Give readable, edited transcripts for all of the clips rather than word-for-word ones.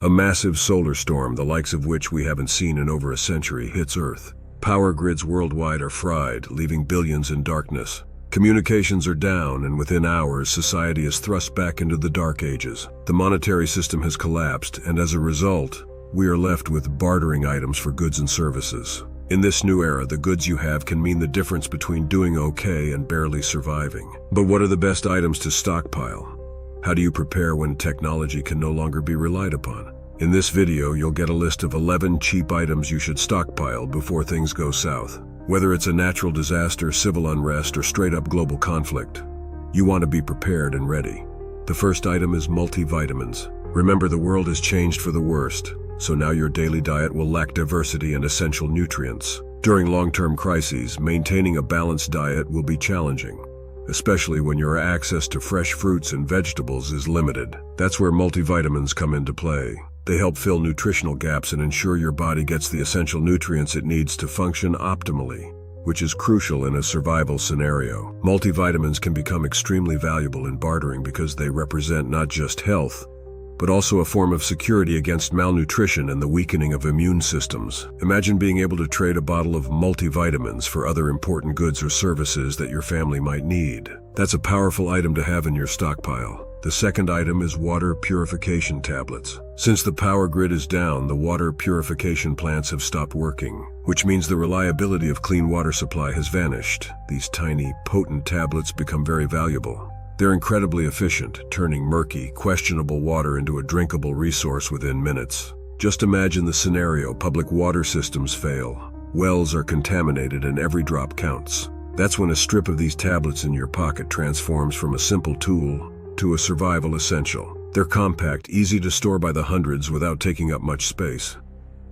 A massive solar storm, the likes of which we haven't seen in over a century, hits Earth. Power grids worldwide are fried, leaving billions in darkness. Communications are down, and within hours, society is thrust back into the dark ages. The monetary system has collapsed, and as a result, we are left with bartering items for goods and services. In this new era, the goods you have can mean the difference between doing okay and barely surviving. But what are the best items to stockpile? How do you prepare when technology can no longer be relied upon? In this video, you'll get a list of 11 cheap items you should stockpile before things go south. Whether it's a natural disaster, civil unrest, or straight-up global conflict, you want to be prepared and ready. The first item is multivitamins. Remember, the world has changed for the worst, so now your daily diet will lack diversity and essential nutrients. During long-term crises, maintaining a balanced diet will be challenging, especially when your access to fresh fruits and vegetables is limited. That's where multivitamins come into play. They help fill nutritional gaps and ensure your body gets the essential nutrients it needs to function optimally, which is crucial in a survival scenario. Multivitamins can become extremely valuable in bartering because they represent not just health, but also a form of security against malnutrition and the weakening of immune systems. Imagine being able to trade a bottle of multivitamins for other important goods or services that your family might need. That's a powerful item to have in your stockpile. The second item is water purification tablets. Since the power grid is down, the water purification plants have stopped working, which means the reliability of clean water supply has vanished. These tiny, potent tablets become very valuable. They're incredibly efficient, turning murky, questionable water into a drinkable resource within minutes. Just imagine the scenario: public water systems fail, wells are contaminated, and every drop counts. That's when a strip of these tablets in your pocket transforms from a simple tool to a survival essential. They're compact, easy to store by the hundreds without taking up much space,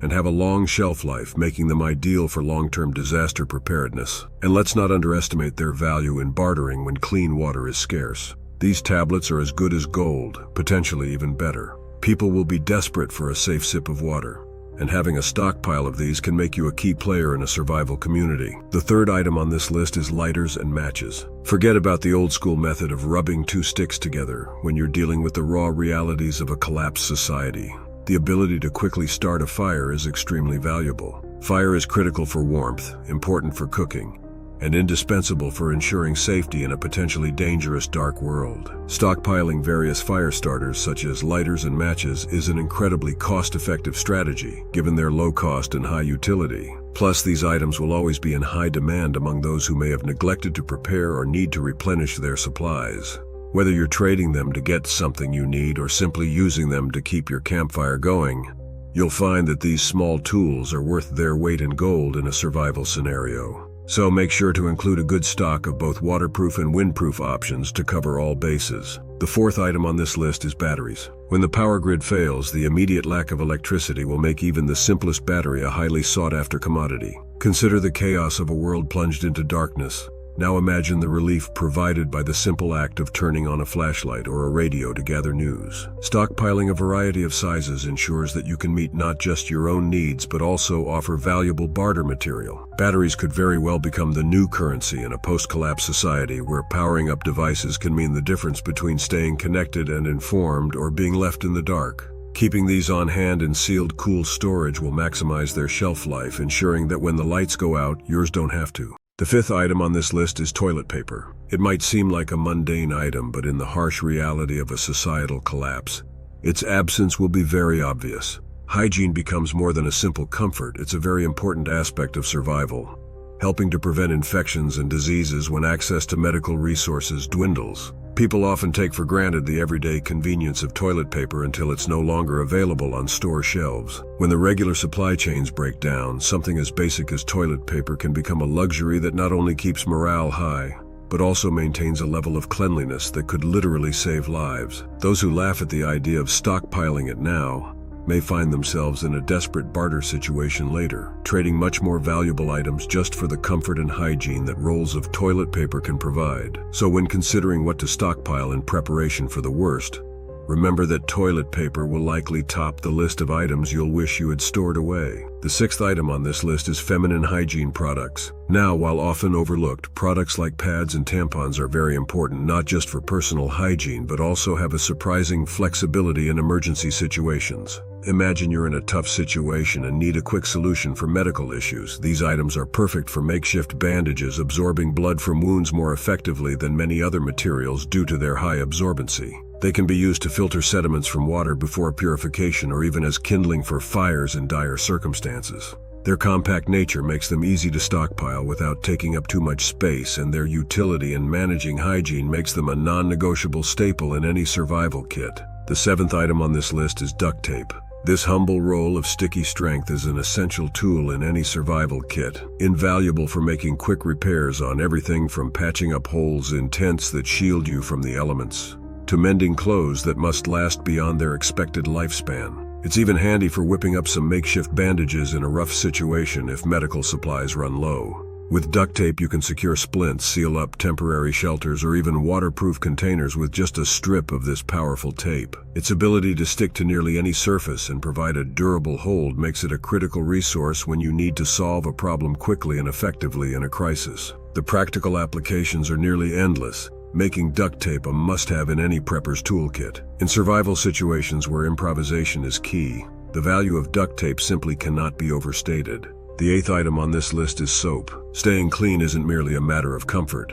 and have a long shelf life, making them ideal for long-term disaster preparedness. And let's not underestimate their value in bartering when clean water is scarce. These tablets are as good as gold, potentially even better. People will be desperate for a safe sip of water, and having a stockpile of these can make you a key player in a survival community. The third item on this list is lighters and matches. Forget about the old-school method of rubbing two sticks together when you're dealing with the raw realities of a collapsed society. The ability to quickly start a fire is extremely valuable. Fire is critical for warmth, important for cooking, and indispensable for ensuring safety in a potentially dangerous dark world. Stockpiling various fire starters such as lighters and matches is an incredibly cost-effective strategy, given their low cost and high utility. Plus, these items will always be in high demand among those who may have neglected to prepare or need to replenish their supplies. Whether you're trading them to get something you need or simply using them to keep your campfire going, you'll find that these small tools are worth their weight in gold in a survival scenario. So make sure to include a good stock of both waterproof and windproof options to cover all bases. The fourth item on this list is batteries. When the power grid fails, the immediate lack of electricity will make even the simplest battery a highly sought-after commodity. Consider the chaos of a world plunged into darkness. Now imagine the relief provided by the simple act of turning on a flashlight or a radio to gather news. Stockpiling a variety of sizes ensures that you can meet not just your own needs but also offer valuable barter material. Batteries could very well become the new currency in a post-collapse society where powering up devices can mean the difference between staying connected and informed or being left in the dark. Keeping these on hand in sealed, cool storage will maximize their shelf life, ensuring that when the lights go out, yours don't have to. The fifth item on this list is toilet paper. It might seem like a mundane item, but in the harsh reality of a societal collapse, its absence will be very obvious. Hygiene becomes more than a simple comfort, it's a very important aspect of survival, helping to prevent infections and diseases when access to medical resources dwindles. People often take for granted the everyday convenience of toilet paper until it's no longer available on store shelves. When the regular supply chains break down, something as basic as toilet paper can become a luxury that not only keeps morale high, but also maintains a level of cleanliness that could literally save lives. Those who laugh at the idea of stockpiling it now may find themselves in a desperate barter situation later, trading much more valuable items just for the comfort and hygiene that rolls of toilet paper can provide. So when considering what to stockpile in preparation for the worst, remember that toilet paper will likely top the list of items you'll wish you had stored away. The sixth item on this list is feminine hygiene products. Now, while often overlooked, products like pads and tampons are very important not just for personal hygiene but also have a surprising flexibility in emergency situations. Imagine you're in a tough situation and need a quick solution for medical issues. These items are perfect for makeshift bandages, absorbing blood from wounds more effectively than many other materials due to their high absorbency. They can be used to filter sediments from water before purification or even as kindling for fires in dire circumstances. Their compact nature makes them easy to stockpile without taking up too much space, and their utility in managing hygiene makes them a non-negotiable staple in any survival kit. The seventh item on this list is duct tape. This humble roll of sticky strength is an essential tool in any survival kit, invaluable for making quick repairs on everything from patching up holes in tents that shield you from the elements, to mending clothes that must last beyond their expected lifespan. It's even handy for whipping up some makeshift bandages in a rough situation if medical supplies run low. With duct tape, you can secure splints, seal up temporary shelters, or even waterproof containers with just a strip of this powerful tape. Its ability to stick to nearly any surface and provide a durable hold makes it a critical resource when you need to solve a problem quickly and effectively in a crisis. The practical applications are nearly endless, making duct tape a must-have in any prepper's toolkit. In survival situations where improvisation is key, the value of duct tape simply cannot be overstated. The eighth item on this list is soap. Staying clean isn't merely a matter of comfort.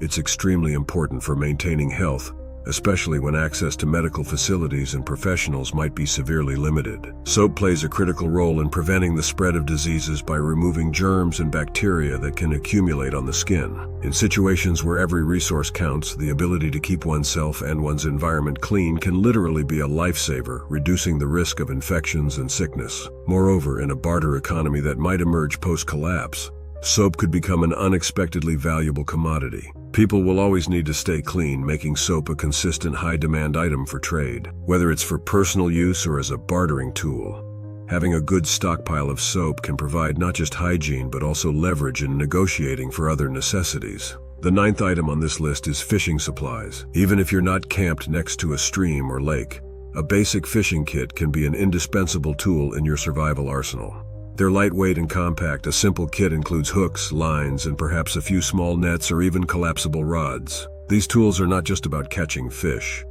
It's extremely important for maintaining health, especially when access to medical facilities and professionals might be severely limited. Soap plays a critical role in preventing the spread of diseases by removing germs and bacteria that can accumulate on the skin. In situations where every resource counts, the ability to keep oneself and one's environment clean can literally be a lifesaver, reducing the risk of infections and sickness. Moreover, in a barter economy that might emerge post-collapse, soap could become an unexpectedly valuable commodity. People will always need to stay clean, making soap a consistent high-demand item for trade. Whether it's for personal use or as a bartering tool, having a good stockpile of soap can provide not just hygiene but also leverage in negotiating for other necessities. The ninth item on this list is fishing supplies. Even if you're not camped next to a stream or lake, a basic fishing kit can be an indispensable tool in your survival arsenal. They're lightweight and compact. A simple kit includes hooks, lines, and perhaps a few small nets or even collapsible rods. These tools are not just about catching fish.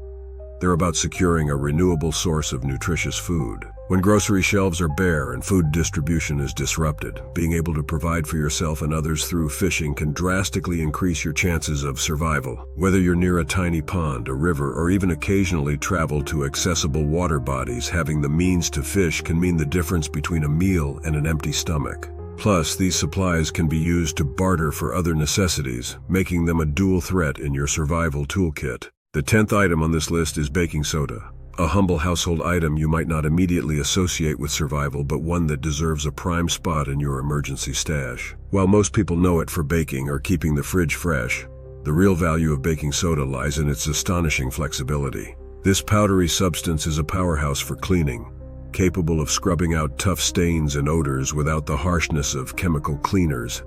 They're about securing a renewable source of nutritious food. When grocery shelves are bare and food distribution is disrupted, being able to provide for yourself and others through fishing can drastically increase your chances of survival. Whether you're near a tiny pond, a river, or even occasionally travel to accessible water bodies, having the means to fish can mean the difference between a meal and an empty stomach. Plus, these supplies can be used to barter for other necessities, making them a dual threat in your survival toolkit. The 10th item on this list is baking soda. A humble household item you might not immediately associate with survival, but one that deserves a prime spot in your emergency stash. While most people know it for baking or keeping the fridge fresh, the real value of baking soda lies in its astonishing flexibility. This powdery substance is a powerhouse for cleaning, capable of scrubbing out tough stains and odors without the harshness of chemical cleaners,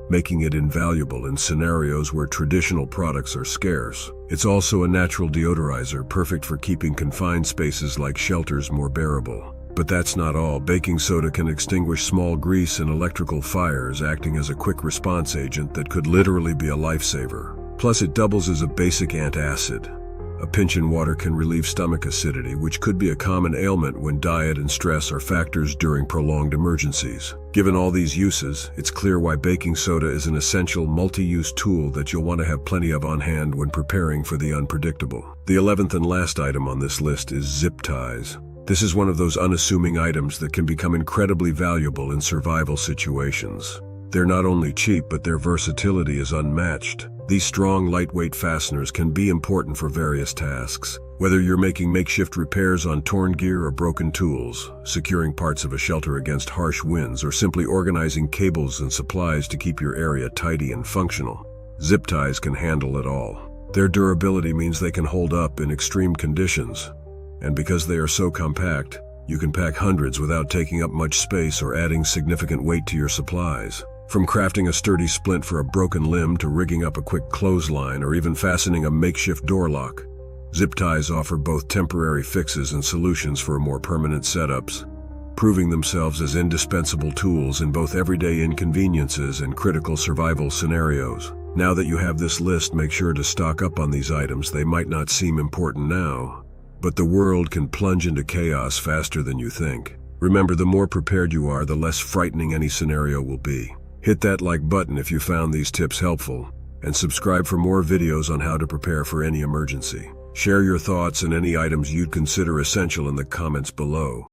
making it invaluable in scenarios where traditional products are scarce. It's also a natural deodorizer, perfect for keeping confined spaces like shelters more bearable. But that's not all. Baking soda can extinguish small grease and electrical fires, acting as a quick response agent that could literally be a lifesaver. Plus, it doubles as a basic antacid. A pinch in water can relieve stomach acidity, which could be a common ailment when diet and stress are factors during prolonged emergencies. Given all these uses, it's clear why baking soda is an essential multi-use tool that you'll want to have plenty of on hand when preparing for the unpredictable. The 11th and last item on this list is zip ties. This is one of those unassuming items that can become incredibly valuable in survival situations. They're not only cheap, but their versatility is unmatched. These strong, lightweight fasteners can be important for various tasks. Whether you're making makeshift repairs on torn gear or broken tools, securing parts of a shelter against harsh winds, or simply organizing cables and supplies to keep your area tidy and functional, zip ties can handle it all. Their durability means they can hold up in extreme conditions, and because they are so compact, you can pack hundreds without taking up much space or adding significant weight to your supplies. From crafting a sturdy splint for a broken limb to rigging up a quick clothesline or even fastening a makeshift door lock, zip ties offer both temporary fixes and solutions for more permanent setups, proving themselves as indispensable tools in both everyday inconveniences and critical survival scenarios. Now that you have this list, make sure to stock up on these items. They might not seem important now, But the world can plunge into chaos faster than you think. Remember, the more prepared you are, the less frightening any scenario will be. Hit that like button if you found these tips helpful, and subscribe for more videos on how to prepare for any emergency. Share your thoughts and any items you'd consider essential in the comments below.